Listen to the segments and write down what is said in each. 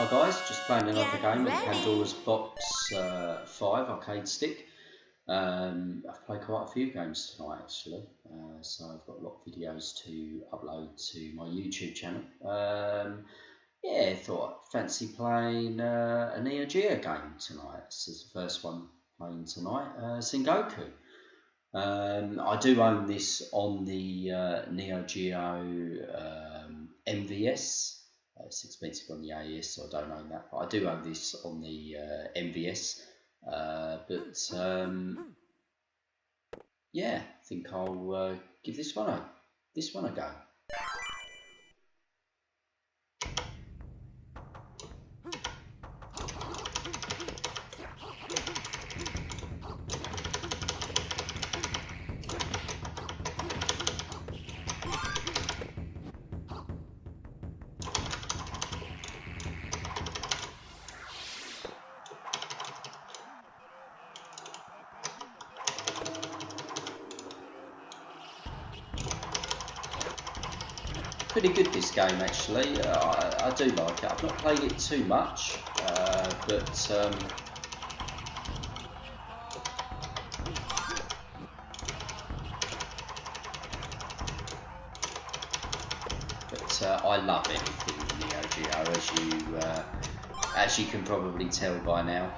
Hi guys, just playing another game of Pandora's Box 5 arcade stick. I've played quite a few games tonight actually, so I've got a lot of videos to upload to my YouTube channel. Yeah, thought I'd fancy playing a Neo Geo game tonight. This is the first one playing tonight, Sengoku. I do own this on the Neo Geo MVS. It's expensive on the AES, so I don't own that, but I do own this on the MVS. Yeah, I think I'll give this one a go. Pretty good this game actually. I do like it. I've not played it too much, but I love everything Neo Geo, as you can probably tell by now.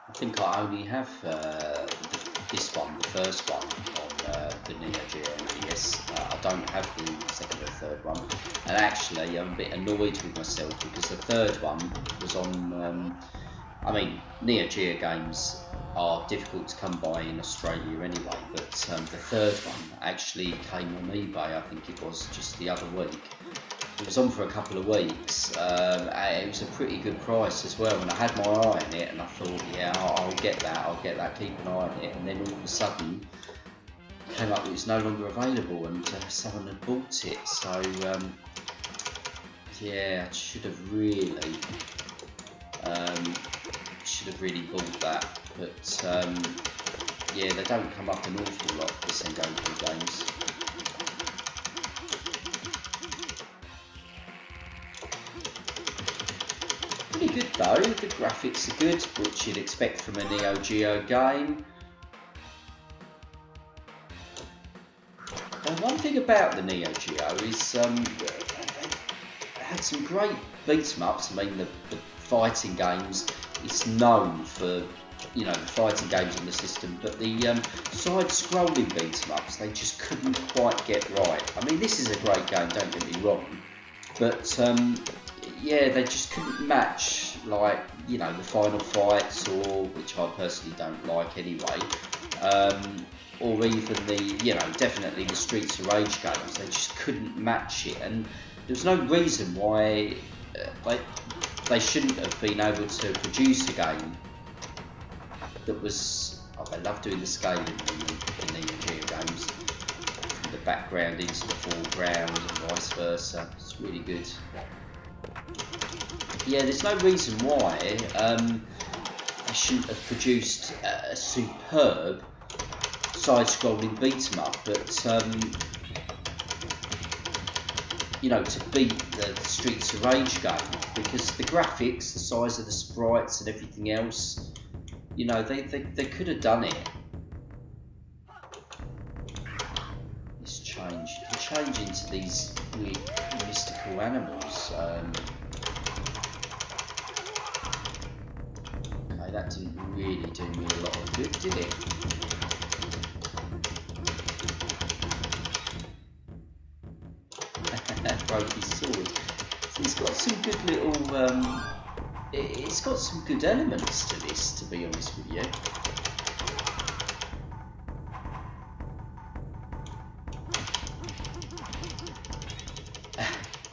I think I only have this one, the first one, on the Neo Geo MVS. I don't have the second or third one, and actually I'm a bit annoyed with myself because the third one was on. I mean, Neo Geo games are difficult to come by in Australia anyway, but the third one actually came on eBay. I think it was just the other week. It was on for a couple of weeks. It was a pretty good price as well, and I had my eye on it, and I thought, yeah, I'll get that, keep an eye on it, and then all of a sudden it came up that it's no longer available, and someone had bought it. So yeah, I should have really bought that, but yeah, they don't come up an awful lot, the Sengoku games. Pretty good though, the graphics are good, which you'd expect from a Neo Geo game. And one thing about the Neo Geo is they had some great beat-em-ups. I mean, the fighting games, it's known for, you know, the fighting games on the system, but the side-scrolling beat-em-ups, they just couldn't quite get right. I mean, this is a great game, don't get me wrong, but yeah, they just couldn't match, like, you know, the Final Fights, or which I personally don't like anyway, or even the, you know, definitely the Streets of Rage games. They just couldn't match it, and there's no reason why they shouldn't have been able to produce a game that was. Oh, they love doing the scaling in the Neo Geo games, the background into the foreground and vice versa. It's really good. Yeah, there's no reason why they shouldn't have produced a superb side-scrolling beat-em-up, but you know, to beat the Streets of Rage game, because the graphics, the size of the sprites and everything else, you know, they could have done it. Let's change. You can change into these weird mystical animals. Okay, that didn't really do me a lot of good, did it? Broke his sword. So he's got some good little it's got some good elements to this, to be honest with you.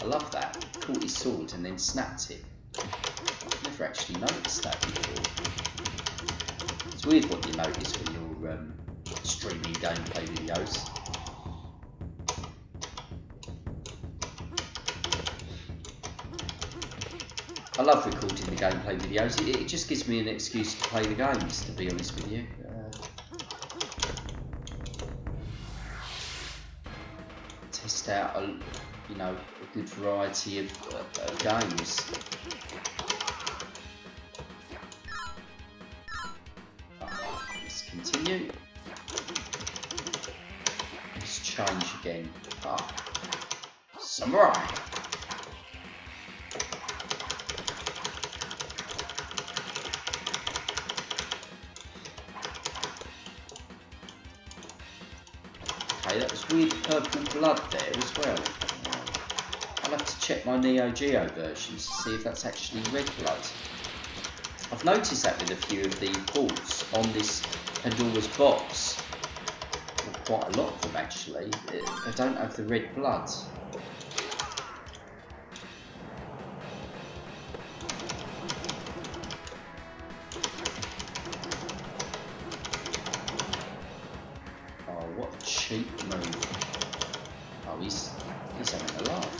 I love that. Caught his sword and then snapped it. I've never actually noticed that before. It's weird what you notice when you're streaming gameplay videos. I love recording the gameplay videos. It just gives me an excuse to play the games, to be honest with you. Test out a good variety of games. Let's continue. Let's change again. Samurai. Okay, that was weird purple blood there as well. I'll have to check my Neo Geo versions to see if that's actually red blood. I've noticed that with a few of the ports on this Pandora's Box. Well, quite a lot of them actually. They don't have the red blood. Oh, what a cheap move. Oh, he's having a laugh.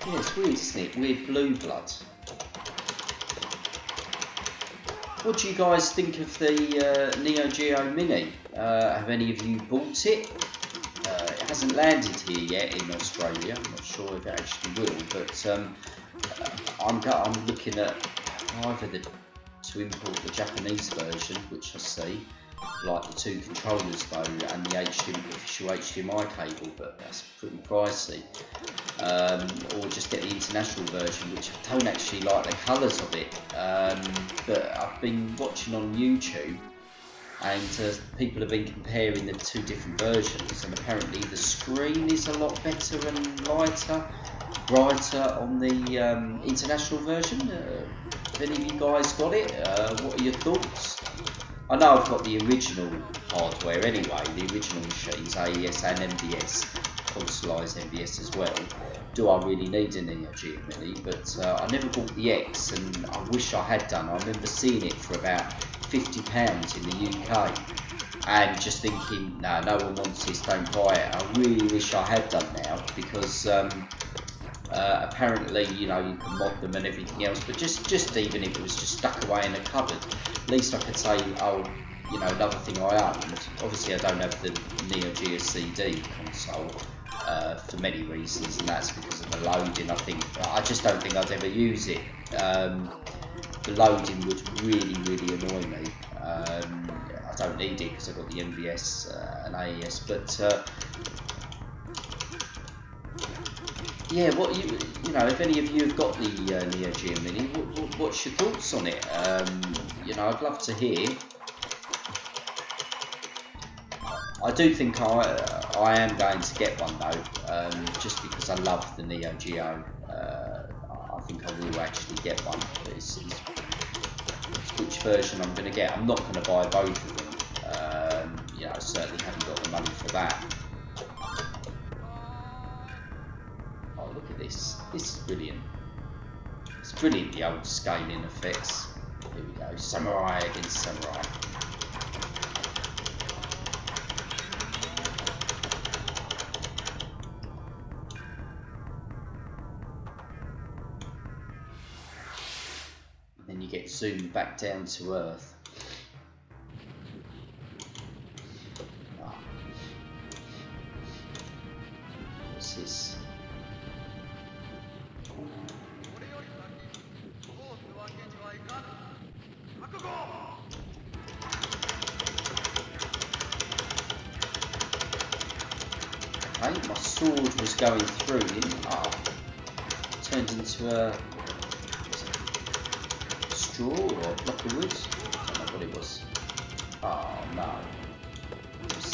Yeah, it's weird, isn't it? Weird blue blood. What do you guys think of the Neo Geo Mini? Have any of you bought it? It hasn't landed here yet in Australia. I'm not sure if it actually will, but I'm looking at either to import the Japanese version, which I see, like the 2 controllers though, and the official HDMI cable, but that's pretty pricey. Or just get the international version, which I don't actually like the colours of it. But I've been watching on YouTube, and people have been comparing the 2 different versions, and apparently the screen is a lot better and lighter, brighter on the international version. Have any of you guys got it? What are your thoughts? I know I've got the original hardware anyway, the original machines, AES and MVS, consolised MVS as well. Do I really need a Neo Geo Mini? But I never bought the X, and I wish I had done. I remember seeing it for about £50 in the UK, and just thinking, no one wants this, don't buy it. I really wish I had done now, because apparently, you can mod them and everything else, but just even if it was just stuck away in a cupboard, at least I could say, oh, another thing I owned. Obviously I don't have the Neo Geo CD console for many reasons, and that's because of the loading. I just don't think I'd ever use it. The loading would really annoy me. I don't need it because I've got the MVS and AES, but yeah, if any of you have got the Neo Geo Mini, what's your thoughts on it? I'd love to hear. I do think I am going to get one though, just because I love the Neo Geo. I think I will actually get one, but it's which version I'm going to get. I'm not going to buy both of them. I certainly haven't got the money for that. Oh, look at this. This is brilliant. It's brilliant, the old scaling effects. Here we go. Samurai against samurai. Then you get zoomed back down to earth. What's this? Okay, my sword was going through him. Turned into a straw or a block of wood. I don't know what it was. Oh no.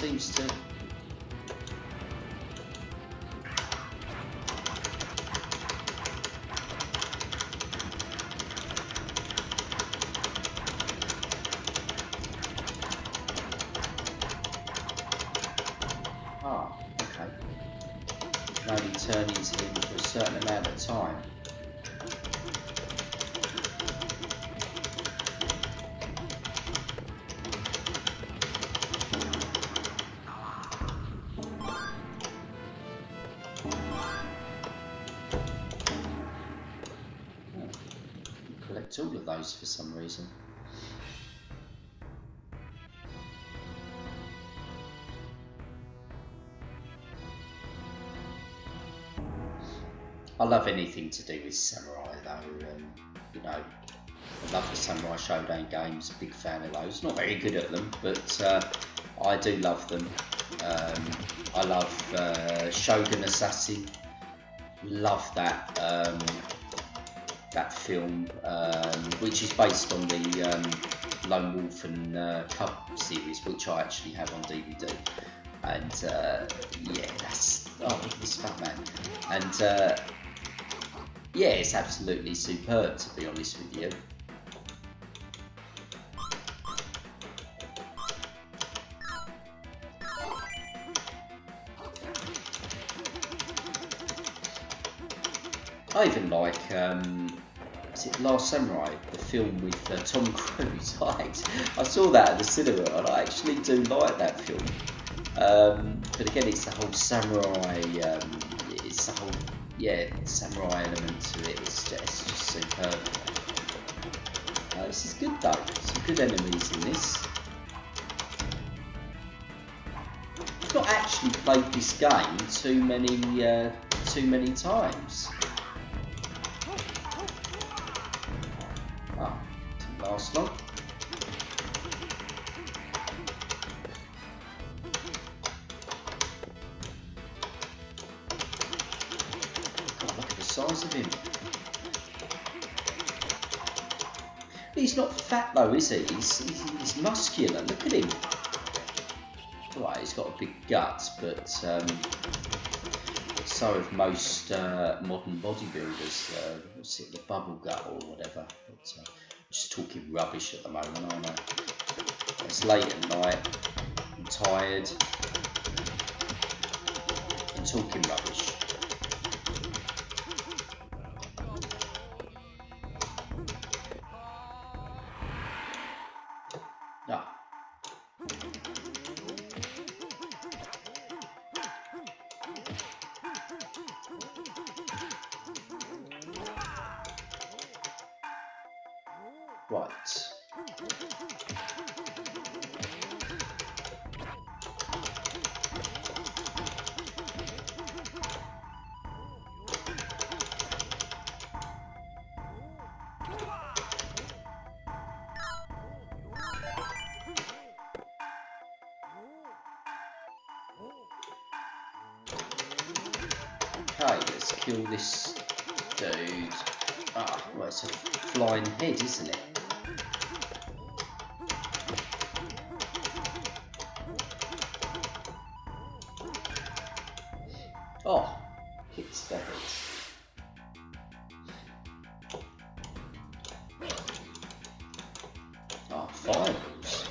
seems to... Ah, okay. You can only turn into him for a certain amount of time. Collect all of those for some reason. I love anything to do with samurai though, you know, I love the Samurai Shodown games, big fan of those. Not very good at them, but I do love them. I love Shogun Assassin, love that that film, which is based on the Lone Wolf and Cub series, which I actually have on DVD. And yeah, that's, oh, look at this fat man. And yeah, it's absolutely superb, to be honest with you. I even like, is it Last Samurai, the film with Tom Cruise? I saw that at the cinema and I actually do like that film. But again, it's the whole samurai, it's the whole, yeah, samurai element to it. It's just superb. This is good though. Some good enemies in this. I've not actually played this game too many times. Ah, didn't last long. Size of him. He's not fat though, is he? He's muscular. Look at him. Right, he's got a big gut, but so have most modern bodybuilders. What's it, the bubble gut or whatever? But, I'm just talking rubbish at the moment, aren't I? It's late at night. I'm tired. I'm talking rubbish. Right. Okay, let's kill this dude. Ah, well, it's a flying head, isn't it? Oh, hits the head. Oh, fireballs.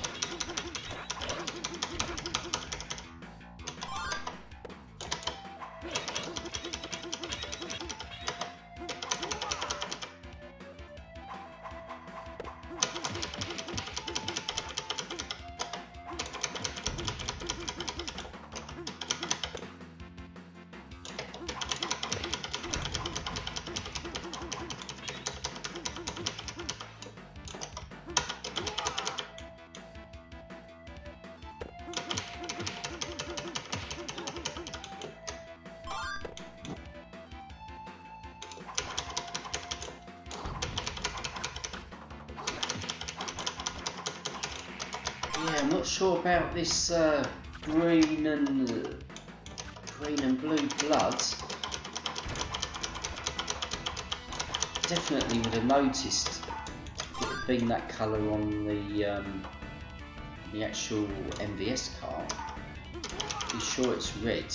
Yeah, I'm not sure about this green and blue blood. Definitely would have noticed if it had been that colour on the actual MVS card. Pretty sure it's red.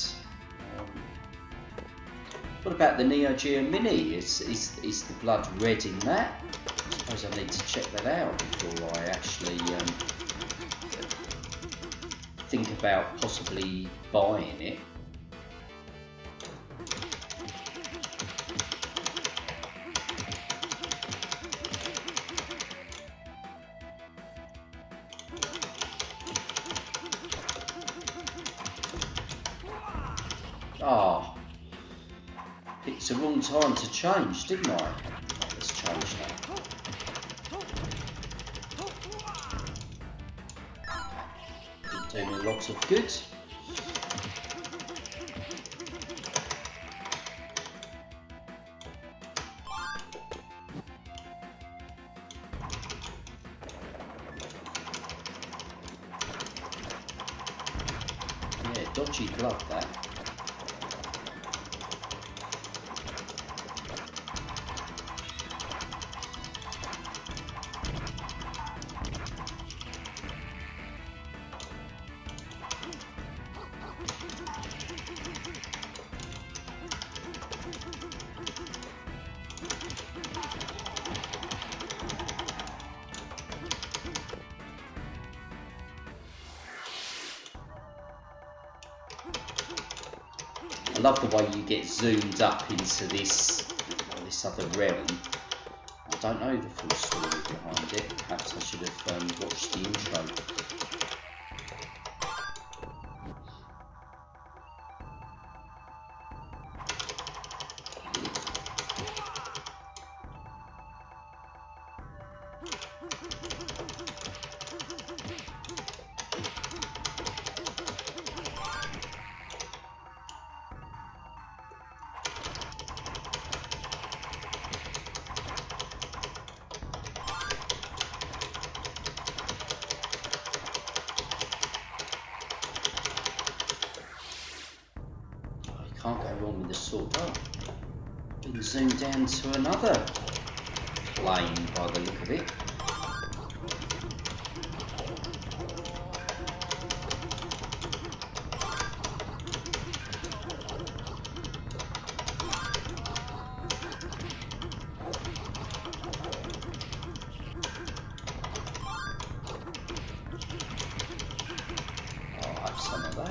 What about the Neo Geo Mini? Is the blood red in that? I suppose I need to check that out before I actually think about possibly buying it. Oh, picked the wrong time to change, didn't I? Let's change that. Didn't do me lots of good. Yeah, dodgy glove that. I love the way you get zoomed up into this other realm. I don't know the full story behind it. Perhaps I should have watched the intro. Can't go wrong with the sword. Oh, been zoomed down to another plane by the look of it. Oh, I have some of that.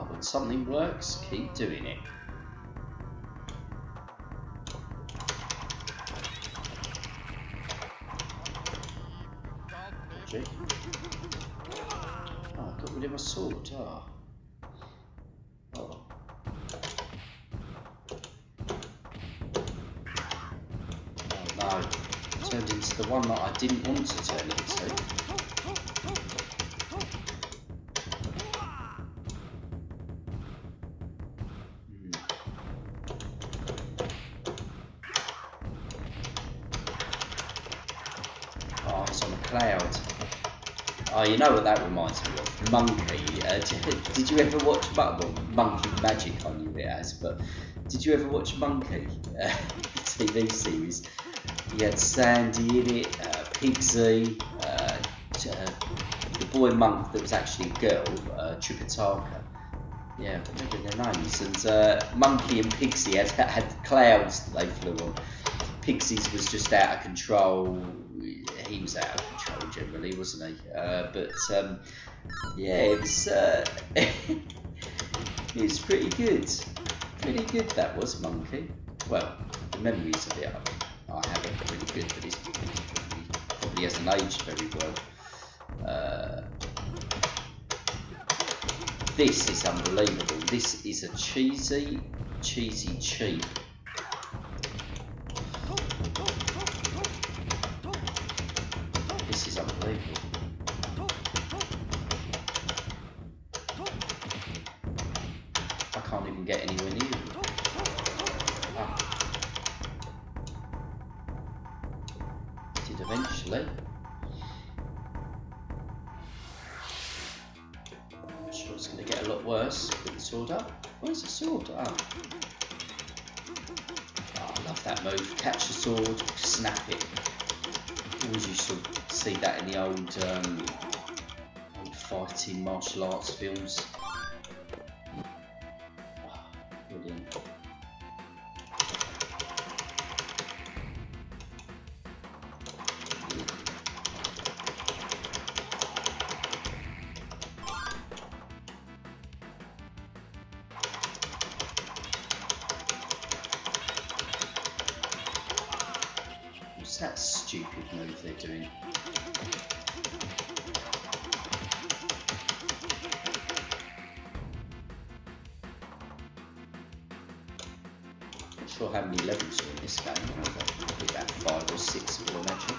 When something works, keep doing it. Okay. Oh, I got rid of my sword. Oh. Oh. Oh no. It turned into the one that I didn't want to turn it into. Oh, it's on a cloud. Oh, you know what that reminds me of? Monkey. Did you ever watch Monkey Magic? I knew it as, but did you ever watch Monkey? TV series. He had Sandy in it, Pigsy, the boy monk that was actually a girl, Tripitaka. Yeah, I remember their names. And Monkey and Pigsy had clouds that they flew on. Pixie's was just out of control. He was out of control generally, wasn't he? Yeah, it was. It was pretty good. Pretty good that was, Monkey. Well, the memories of it I haven't really good, but it's probably hasn't aged very well. This is unbelievable. This is a cheesy cheap. This is unbelievable. I can't even get anywhere near it. Oh. Did eventually. I'm sure it's going to get a lot got worse. Put the sword up. Where's the sword? Oh. Oh, I love that move. Catch the sword, snap it. Always used to see that in the old fighting martial arts films. Oh, brilliant. What's that stupid move they're doing? Not sure how many levels are in this game. Probably about 5 or 6, I would imagine.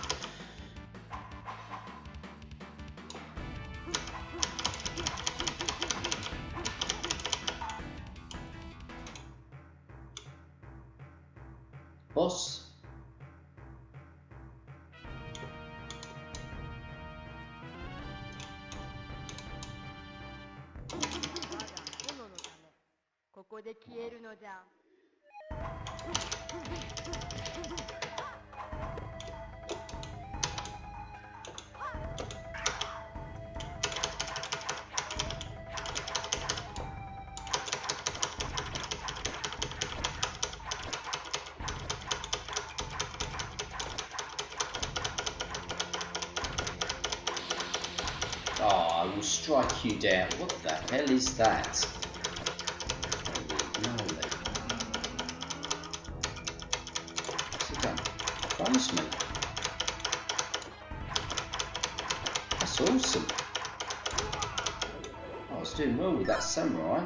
Boss. Oh, I will strike you down. What the hell is that? Holy moly. What's it done? Close me. That's awesome. Oh, I was doing well with that samurai.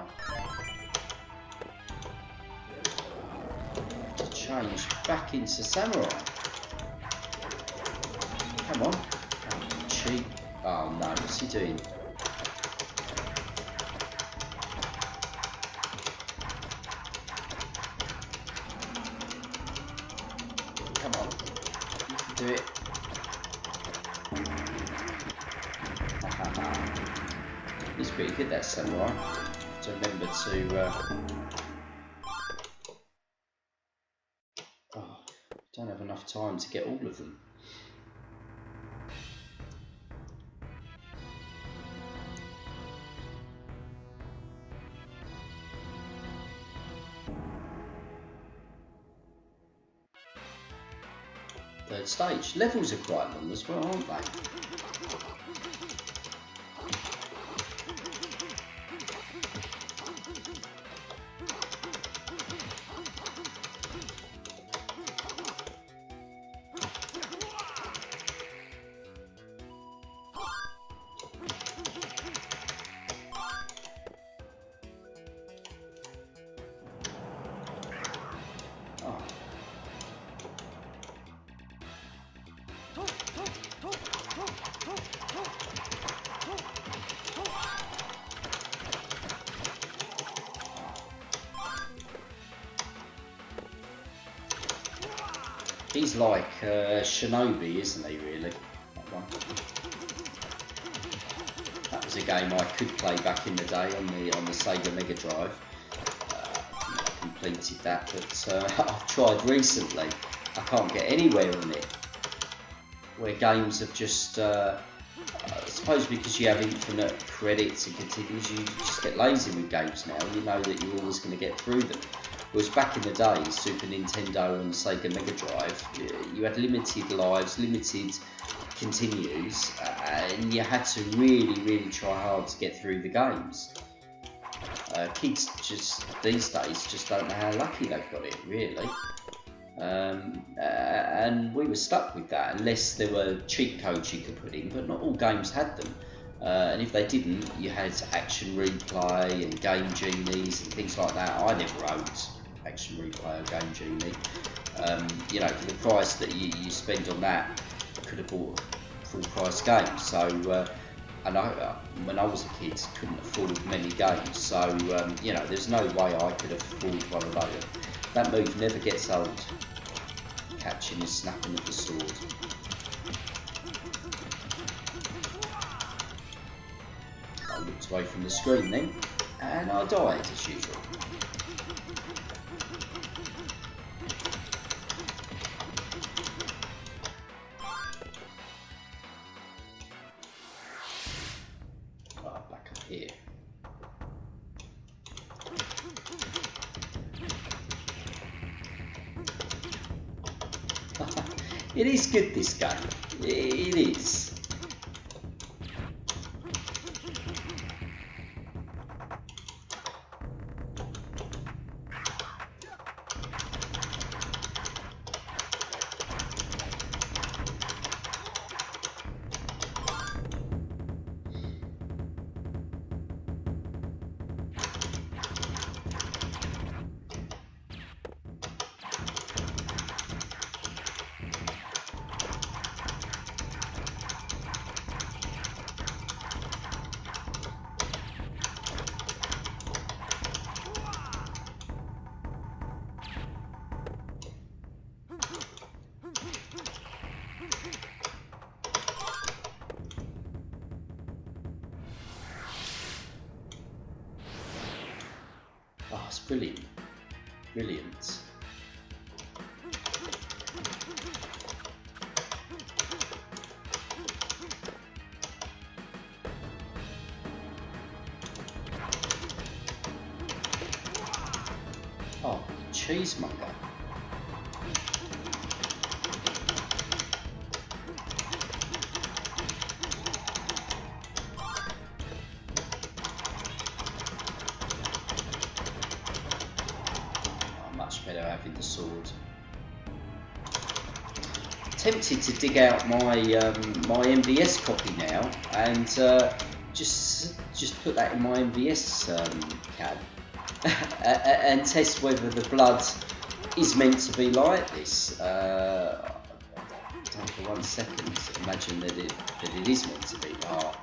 To change back into samurai. Come on. Oh, cheap. Oh no, what's he doing? Come on, you can do it. He's pretty good, that samurai. To remember to. Oh, don't have enough time to get all of them. Third stage. Levels are quite long as well, aren't they? He's like Shinobi, isn't he, really? That one. That was a game I could play back in the day on the Sega Mega Drive. I completed that, but I've tried recently. I can't get anywhere on it. Where games have just, I suppose because you have infinite credits and continues, you just get lazy with games now. You know that you're always going to get through them. Whereas back in the day, Super Nintendo and Sega Mega Drive, you had limited lives, limited continues, and you had to really try hard to get through the games. Kids just these days just don't know how lucky they've got it, really. And we were stuck with that unless there were cheat codes you could put in, but not all games had them. And if they didn't, you had Action Replay and Game Genies and things like that. I never owned Action Replay or Game Genie. You know, for the price that you spend on that, you could have bought a full price game. So, and when I was a kid, couldn't afford many games. So, you know, there's no way I could afford one of those. That move never gets old. Catching and snapping of the sword. I looked away from the screen then. And I died as usual. Right, back up here. It is good, this game. It is. Oh, it's brilliant. Brilliant. Oh, cheesemonger. Better having the sword. Tempted to dig out my my MVS copy now and just put that in my MVS cab and test whether the blood is meant to be like this. Don't for 1 second imagine that it is meant to be. Oh,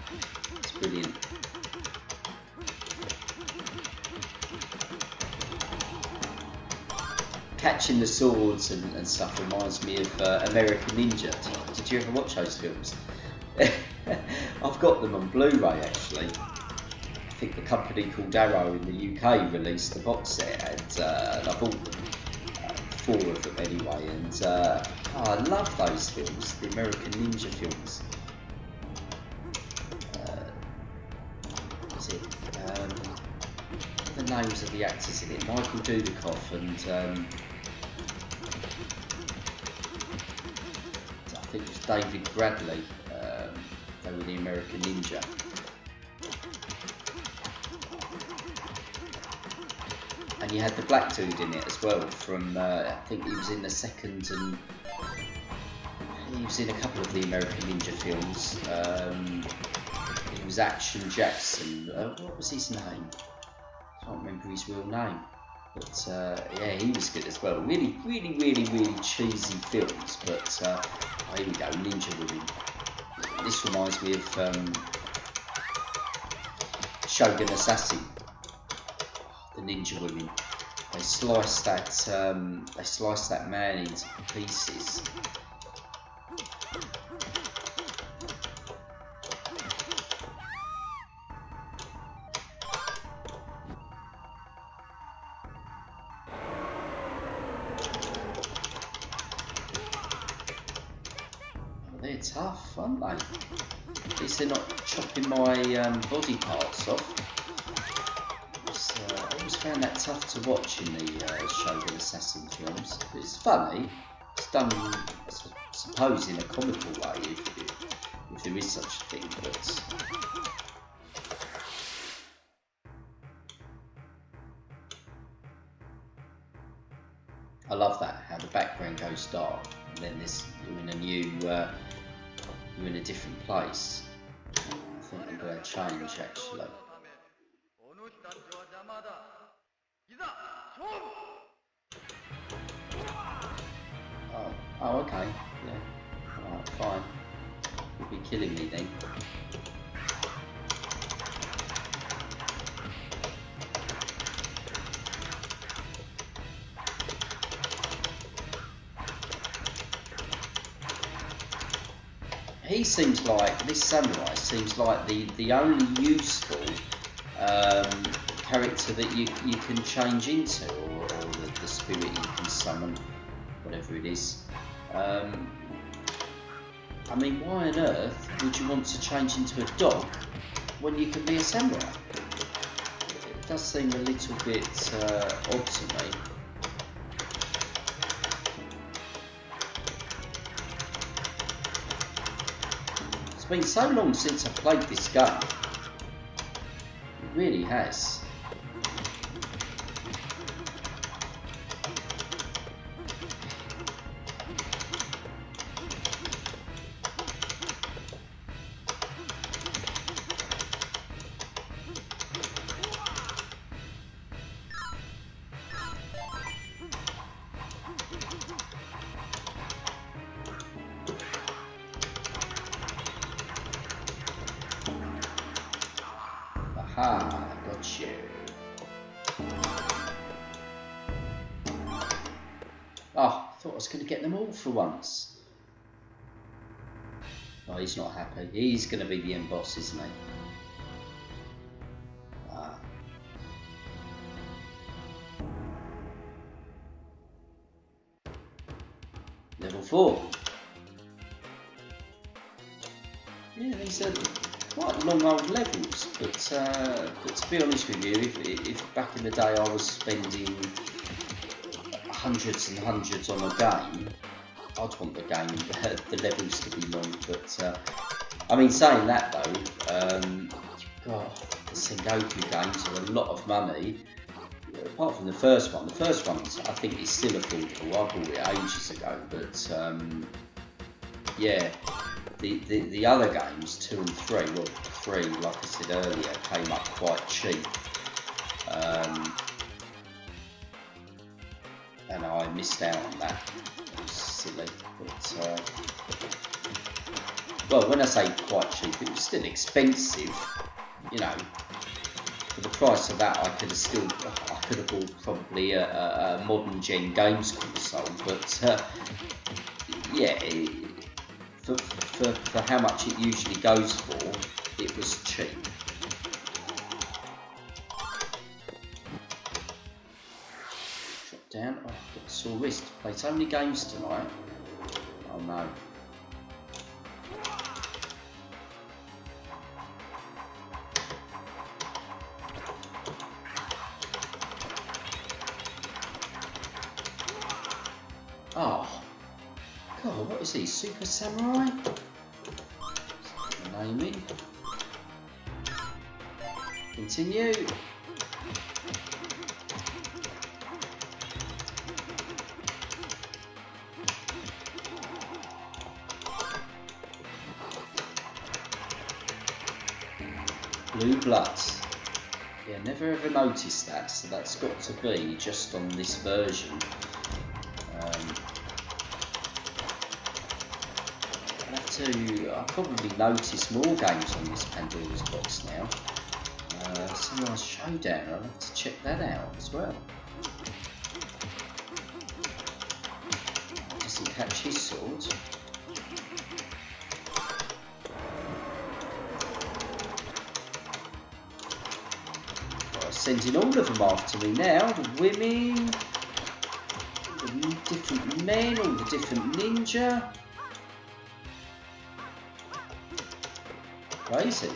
it's brilliant. Catching the swords and stuff reminds me of American Ninja. Did you ever watch those films? I've got them on Blu-ray actually. I think the company called Arrow in the UK released the box set, and I bought them, 4 of them anyway. And I love those films, the American Ninja films. What is it? The names of the actors in it: Michael Dudikoff and. I think it was David Bradley. They were the American Ninja. And you had the black dude in it as well from, I think he was in the second, and he was in a couple of the American Ninja films. It was Action Jackson. What was his name? I can't remember his real name. But yeah, he was good as well. Really cheesy films, but oh, here we go, Ninja Women. This reminds me of Shogun Assassin. The Ninja Women. They slice that man into pieces. They're tough, aren't they? At least they're not chopping my body parts off. I always found that tough to watch in the Shogun Assassin films. It's funny. It's done, I suppose, in a comical way, if there is such a thing. But I love that, how the background goes dark, and then you're in a new. You're in a different place. I think I'm going to change actually. Oh, okay. Yeah. Alright, fine. You'll be killing me then. He seems like, this samurai seems like the only useful character that you can change into, or the spirit you can summon, whatever it is. I mean, why on earth would you want to change into a dog when you can be a samurai? It does seem a little bit odd to me. It's been so long since I played this game. It really has. Aha, got you. Oh, I thought I was going to get them all for once. Oh, he's not happy. He's going to be the end boss, isn't he? Ah. Level 4. Yeah, these are quite long old levels, but to be honest with you, if back in the day I was spending hundreds and hundreds on a game, I'd want the levels to be long. But I mean, saying that though, God, the Sengoku games are a lot of money. Apart from the first one, I think is still affordable. I bought it ages ago, but yeah. The other games, 2 and 3, well 3, like I said earlier, came up quite cheap, and I missed out on that. It was silly, but well, when I say quite cheap, it was still expensive. You know, for the price of that, I could have bought probably a modern gen games console, but yeah. For how much it usually goes for, it was cheap. Drop down. Oh, I've got a sore wrist. Played so many games tonight. Oh no. Oh. God, what is he? Super Samurai? Naming. Continue. Blue blood. Yeah, never ever noticed that, so that's got to be just on this version. I'll probably notice more games on this Pandora's Box now. Sunrise Showdown, I'll have to check that out as well. Doesn't catch his sword. I'm sending all of them after me now. The women, the different men, all the different ninja. Crazy.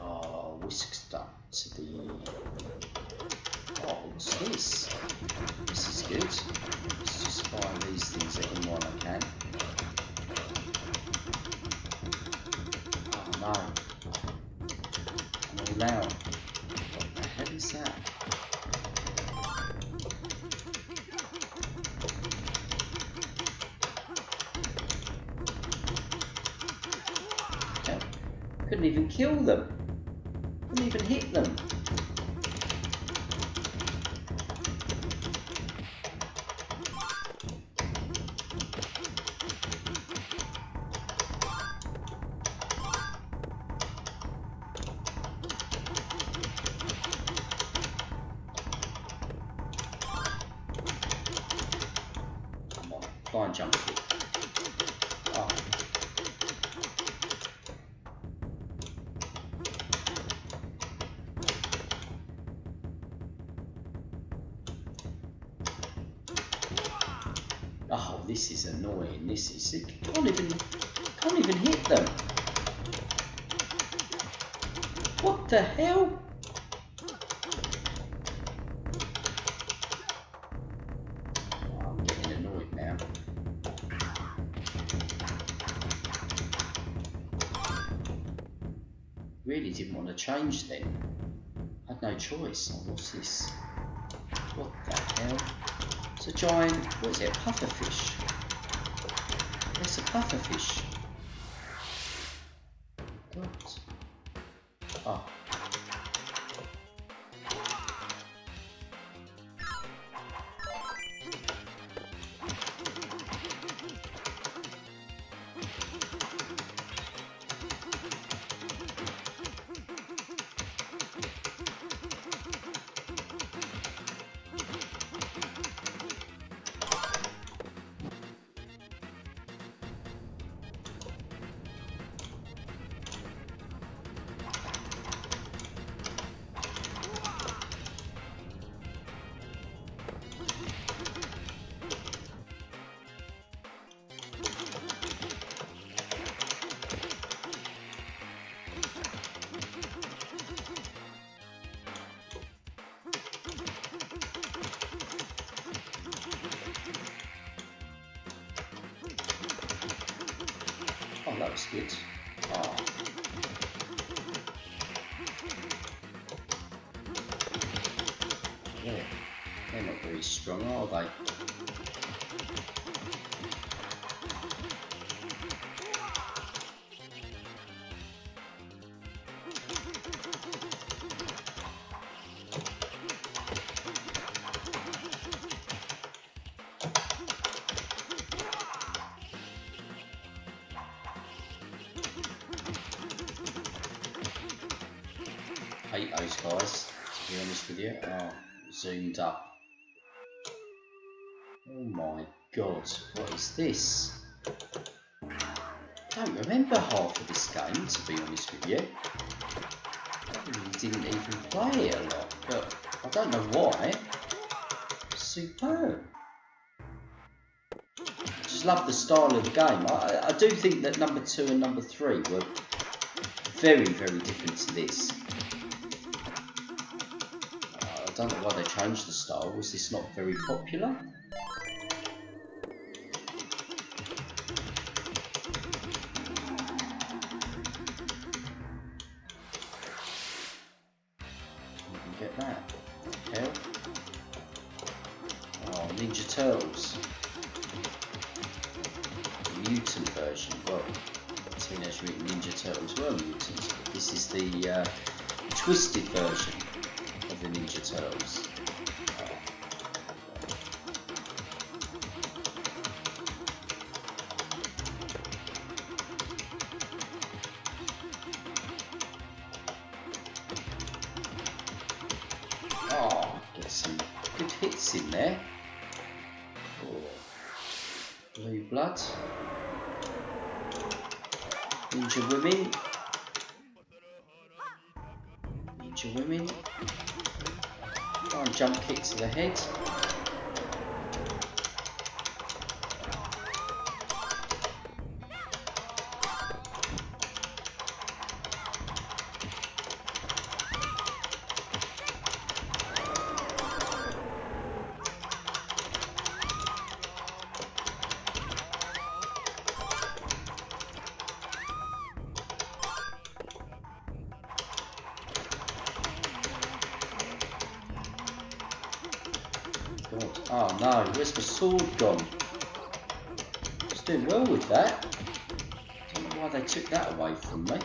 Oh, whisked up to the... Oh, what's this? This is good. Let's just fire these things at him while I can. Oh no. I'm all out. What is that? Okay. Couldn't even kill them. Couldn't even hit them. this is annoying. This is, you can't even hit them. What the hell? Oh, I'm getting annoyed now. Really didn't want to change then. Had no choice. Oh, what's this? What the hell? It's a giant, what is it, a pufferfish? It's a pufferfish. What? Oh. Oh, that was good. Oh. Yeah, they're not very strong, are they? Hate those guys, to be honest with you. Oh, zoomed up. Oh my god, what is this? I don't remember half of this game, to be honest with you. I really didn't even play it a lot, but I don't know why. Superb. Just love the style of the game. I do think that number 2 and number 3 were very, very different to this. I don't know why they changed the style. Was this not very popular? You can get that. Hell. Oh, Ninja Turtles. The mutant version. Well, Teenage Mutant Ninja Turtles were mutants, but this is the twisted version of the Ninja Turtles. Oh, get some good hits in there. Oh. Blue Blood. Ninja Women. Ninja Women. Try and jump kick to the head. God. Oh no, where's the sword gone? I was doing well with that. I don't know why they took that away from me.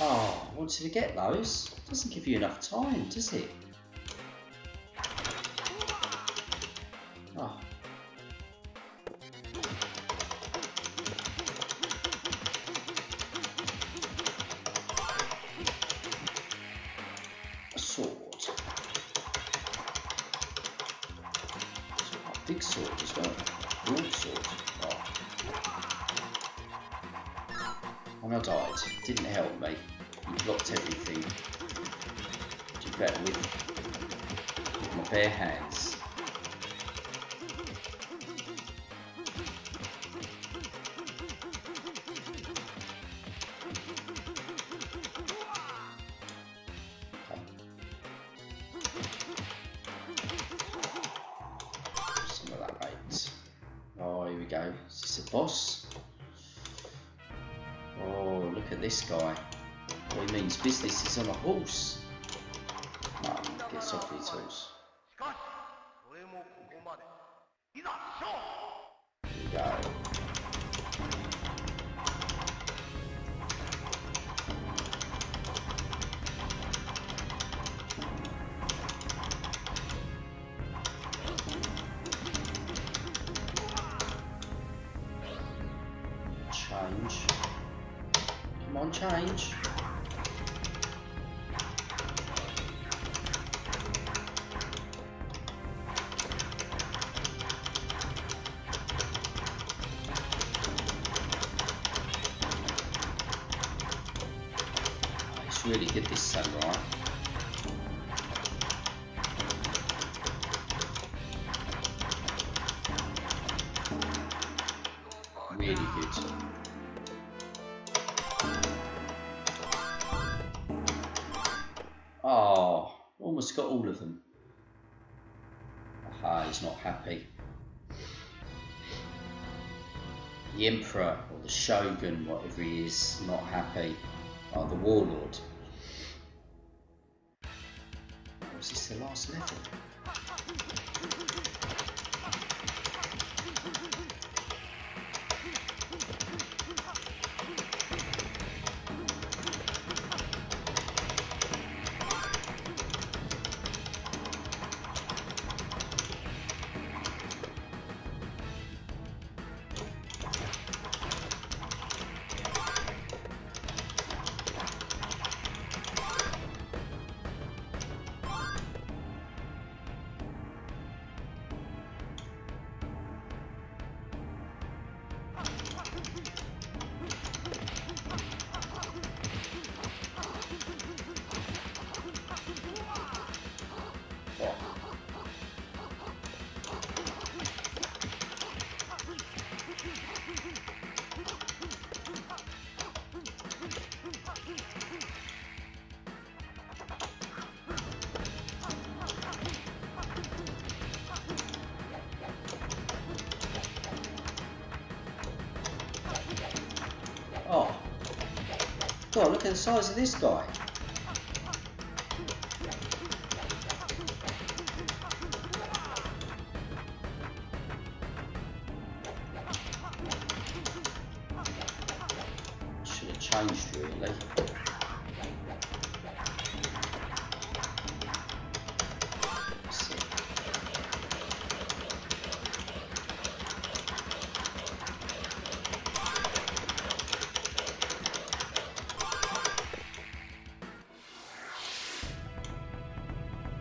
Oh, I wanted to get those. Doesn't give you enough time, does it? Oh. A sword. A big sword as well. Broadsword. Oh. And I died. Didn't help me. You blocked everything. Do better with my bare hands. Okay. Some of that mate. Oh, here we go. Is this a boss? Oh, look at this guy. What he means business is on a horse. No, gets off his horse. Here we go. Change. Come on, change. It's really good, this samurai. Really good. Oh, almost got all of them. Aha, he's not happy. The Emperor or the Shogun, whatever he is, not happy. Oh, the Warlord. Or is this the last level? Oh, God, look at the size of this guy. Should have changed, really.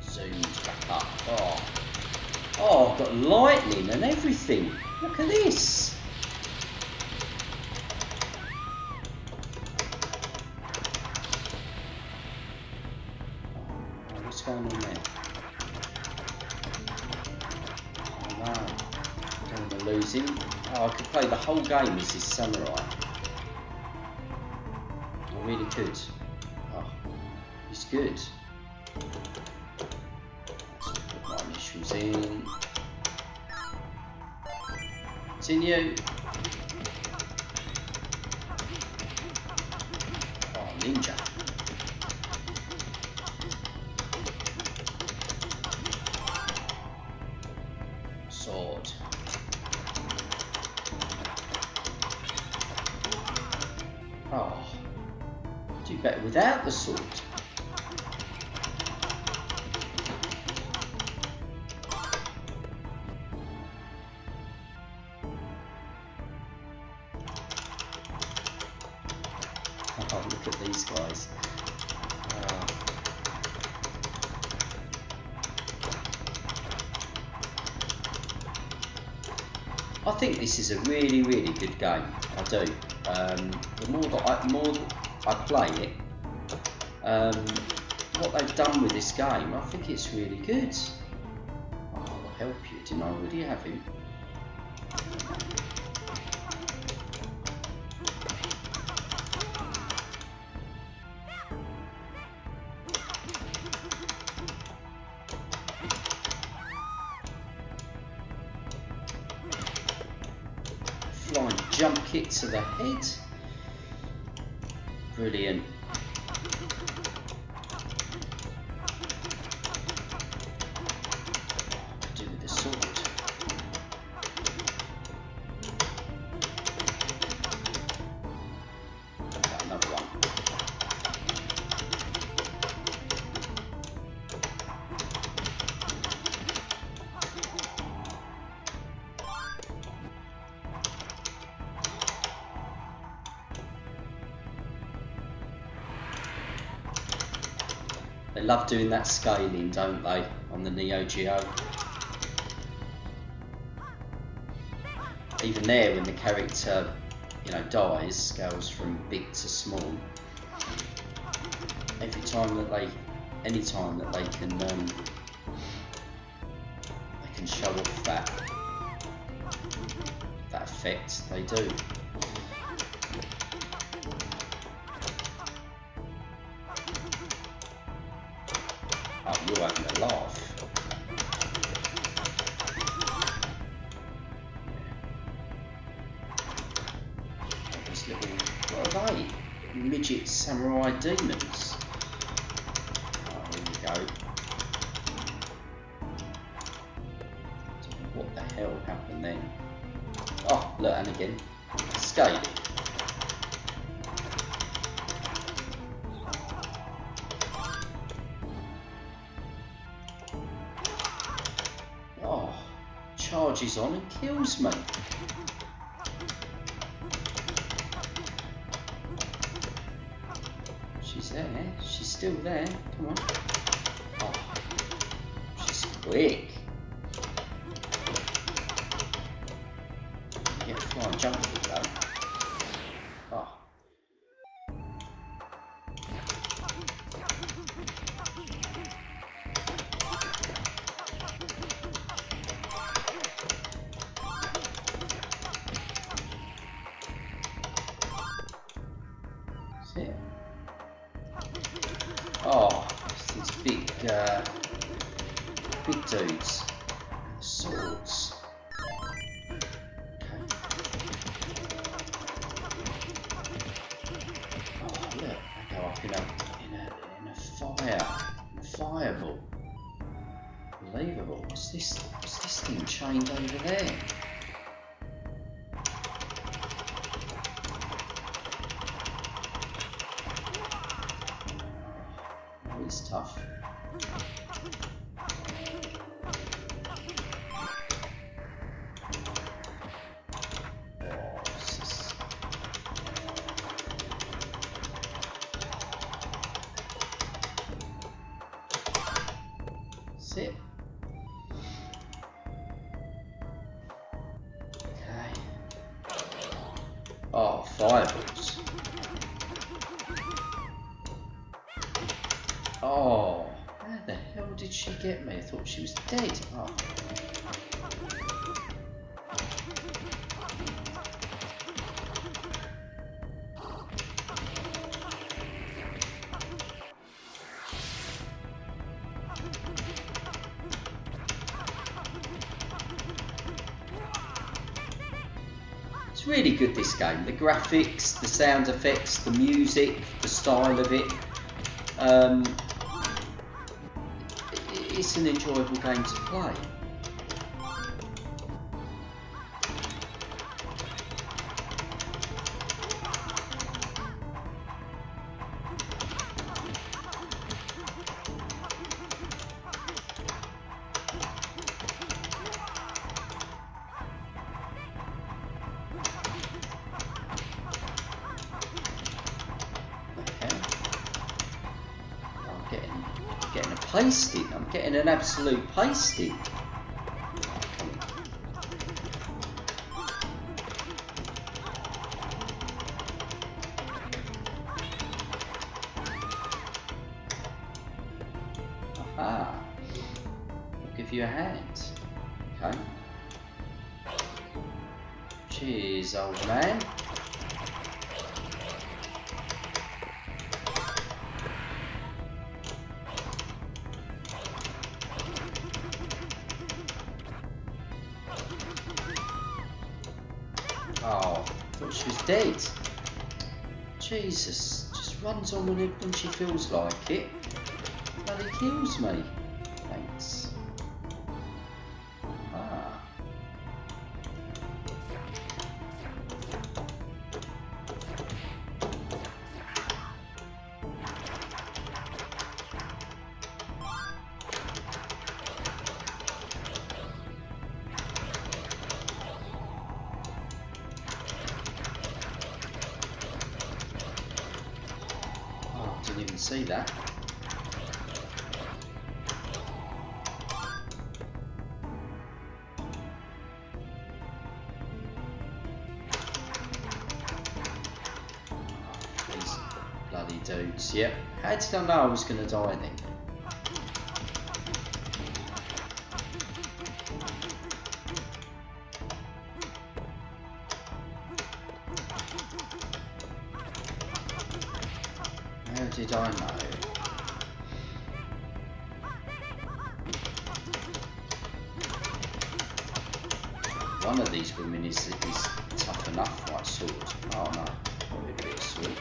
Zoomed back up. Oh, I've got lightning and everything. Look at this. Oh, what's going on there? Oh no, I don't want to lose him. Oh, I could play the whole game as this samurai. I really could. Oh, he's good. In. Continue. Oh, ninja. Sword. Oh, do better without the sword. Oh, look at these guys. I think this is a really, really good game. I do. The more that I play it, what they've done with this game, I think it's really good. Oh, I'll help you. Didn't I already have him? Flying jump kick to the head. Brilliant. What to do with the sword? Another one. They love doing that scaling, don't they, on the Neo Geo? Even there, when the character, you know, dies, scales from big to small. Every time that any time that they can show off that effect, they do. Oh, you're having a laugh. These little, what are they? Midget samurai demons. Oh, here we go. What the hell happened then? Oh, look, and again, scaling. Oh, charges on and kills me. She's there. She's still there. Come on. Oh, she's quick. Get a flying jump with that. Oh. That's it. Oh, these big dudes. Swords. Okay. Oh, look, they go up in a fireball. Unbelievable. What's this thing chained over there? Oh, it's tough. That's it. Okay. Oh, fireballs. Oh, how the hell did she get me? I thought she was dead. Oh. It's really good, this game. The graphics, the sound effects, the music, the style of it. It's an enjoyable game to play. getting a pasting. I'm getting an absolute pasting. Aha. I'll give you a hand. Okay. Cheers, old man. Oh, I thought she was dead. Jesus, just runs on when she feels like it. Bloody kills me. Thanks. Ah. Didn't even see that. These bloody dudes. Yep. How did I know I was going to die then? How did I know? One of these women is tough enough for a sword. Oh no, probably a bit of sword.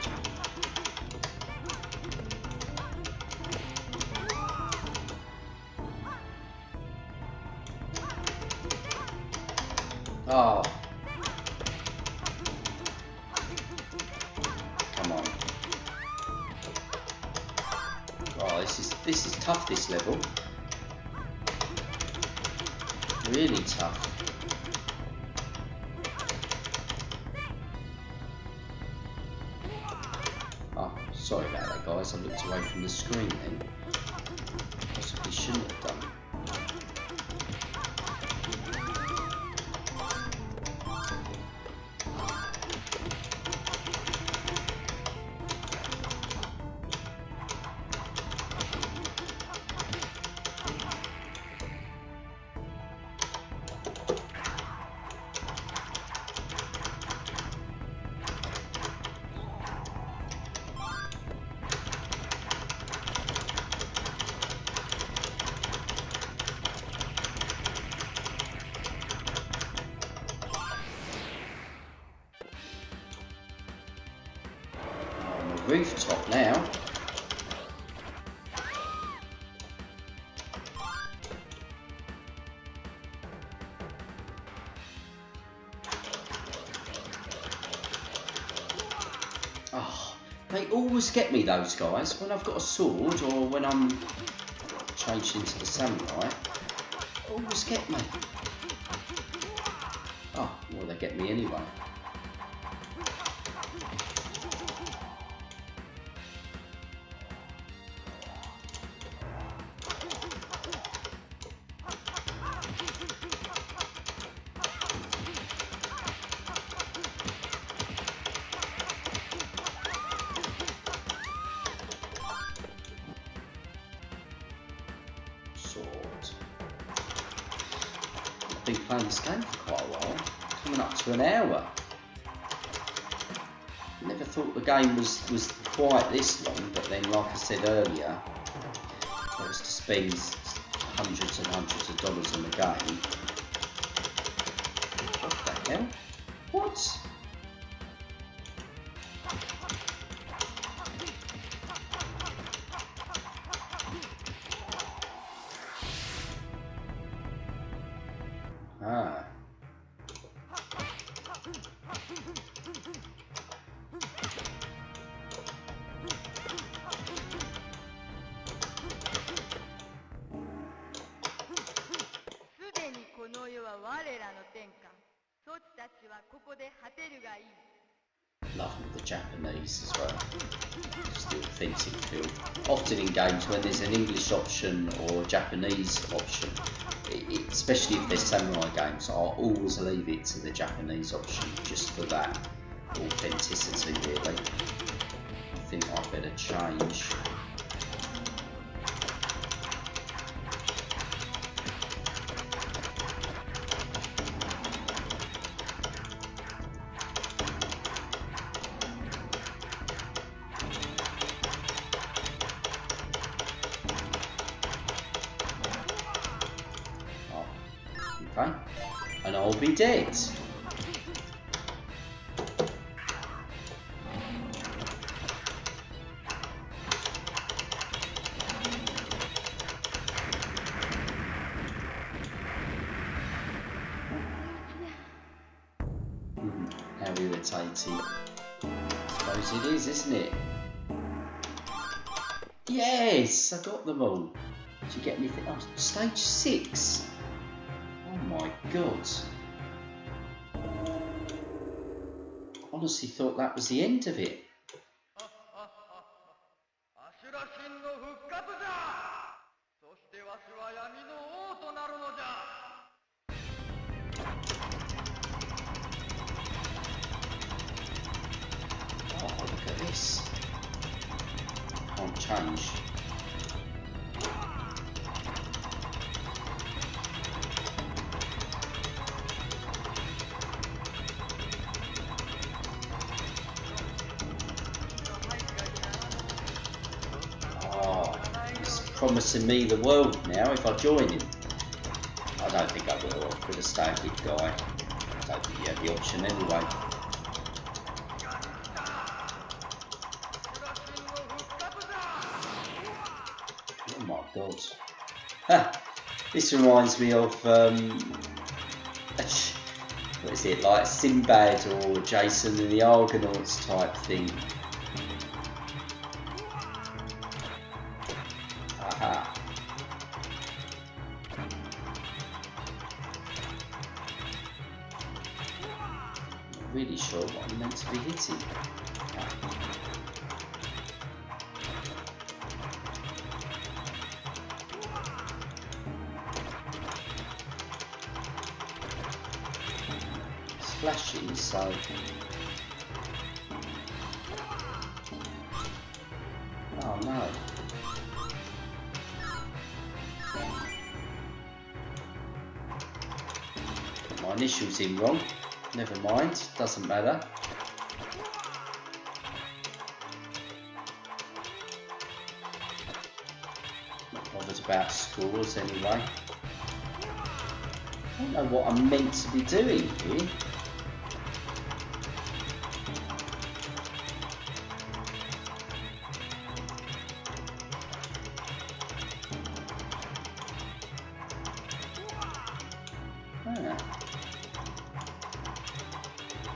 Oh. Come on. Oh, this is tough, this level. Really tough. Oh, sorry about that, guys. I looked away from the screen then. Possibly shouldn't have done. Rooftop now. Oh, they always get me, those guys, when I've got a sword or when I'm changed into the samurai. Always get me. Oh, well, they get me anyway. I've been playing this game for quite a while, coming up to an hour. Never thought the game was quite this long, but then, like I said earlier, I was to spend hundreds and hundreds of dollars on the game. What the hell? What? Ah. Loving the Japanese as well. Just the authentic feel. Often in games when there's an English option or a Japanese option, especially if there's samurai games, I'll always leave it to the Japanese option just for that authenticity really. I think I better change. Okay, and I'll be dead. How irritating. I suppose it is, isn't it? Yes, I got them all. Did you get anything? Oh, stage 6. Oh my god. Honestly thought that was the end of it. Oh, look at this. Can't change. Promising me the world now if I join him. I don't think I will. I'm going to stay a big guy. I don't think you have the option anyway. Oh my god. Ha! This reminds me of what is it, like Sinbad or Jason and the Argonauts type thing. Aha. Not really sure what I'm meant to be hitting. It's flashing, so oh no. My initials in wrong. Never mind, doesn't matter. Not bothered about scores anyway. I don't know what I'm meant to be doing here.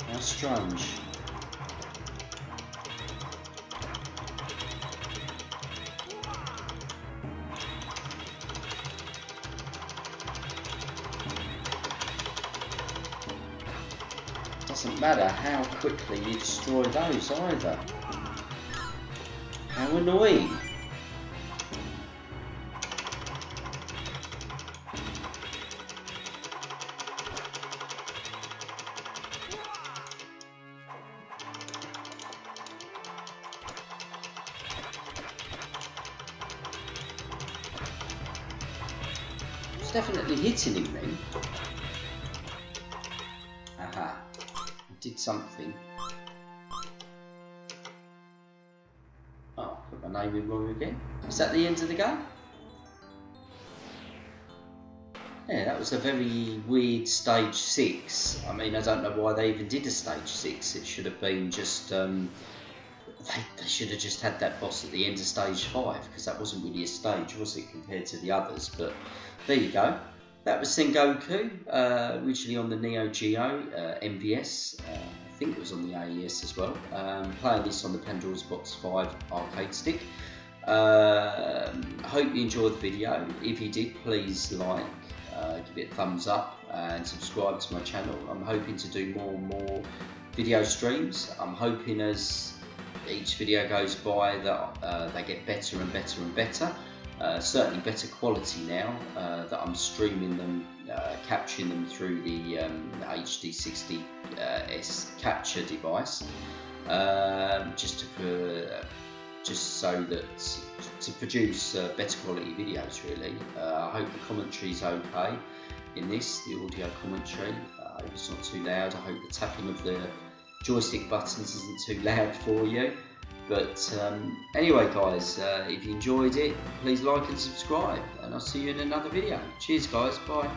How strange. Doesn't matter how quickly you destroy those either. How annoying. Definitely hitting him then. Aha, I did something. Oh, put my name in wrong again. Is that the end of the game? Yeah, that was a very weird stage 6. I mean, I don't know why they even did a stage 6. It should have been just they should have just had that boss at the end of stage 5, because that wasn't really a stage, was it, compared to the others? But there you go. That was Sengoku, originally on the Neo Geo MVS. I think it was on the AES as well. Playing this on the Pandora Box 5 arcade stick. I hope you enjoyed the video. If you did, please like, give it a thumbs up and subscribe to my channel. I'm hoping to do more and more video streams. I'm hoping as each video goes by that they get better and better and better. Certainly better quality now that I'm streaming them, capturing them through the HD60 S capture device, just so that to produce better quality videos. Really, I hope the commentary's okay in this, the audio commentary. I hope it's not too loud. I hope the tapping of the joystick buttons isn't too loud for you. But anyway guys, if you enjoyed it, please like and subscribe, and I'll see you in another video. Cheers guys, bye.